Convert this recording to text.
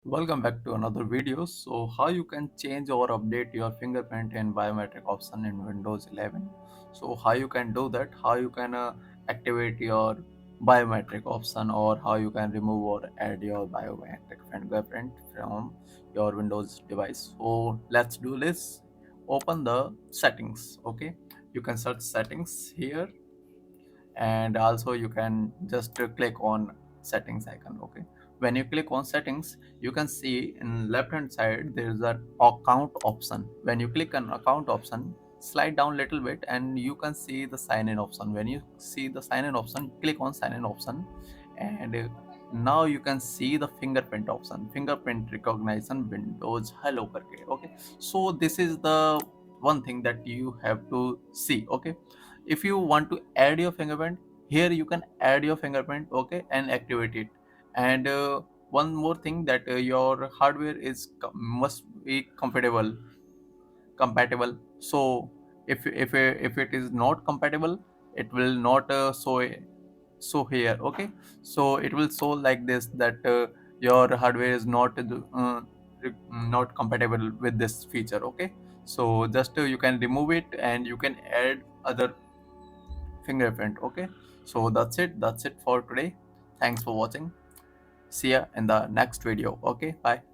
Welcome back to another video. So how you can change or update your fingerprint and biometric option in Windows 11. So how you can do that, how you can activate your biometric option, or how you can remove or add your biometric fingerprint from your Windows device. So let's do this. Open the settings. Okay, you can search settings here, and also you can just click on settings icon. Okay, when you click on settings, you can see in left hand side there is a account option. When you click on account option, slide down little bit and you can see the sign in option. When you see the sign in option, click on sign in option, and now you can see the fingerprint option, fingerprint recognition Windows hello करके. Okay, so this is the one thing that you have to see. Okay, if you want to add your fingerprint, here you can add your fingerprint, okay, and activate it. And one more thing, that your hardware is must be compatible. So if it is not compatible, it will not show here. Okay, so it will show like this, that your hardware is not compatible with this feature. Okay, so just you can remove it and you can add other fingerprint. Okay, so that's it for today. Thanks for watching. See ya in the next video. Okay, bye.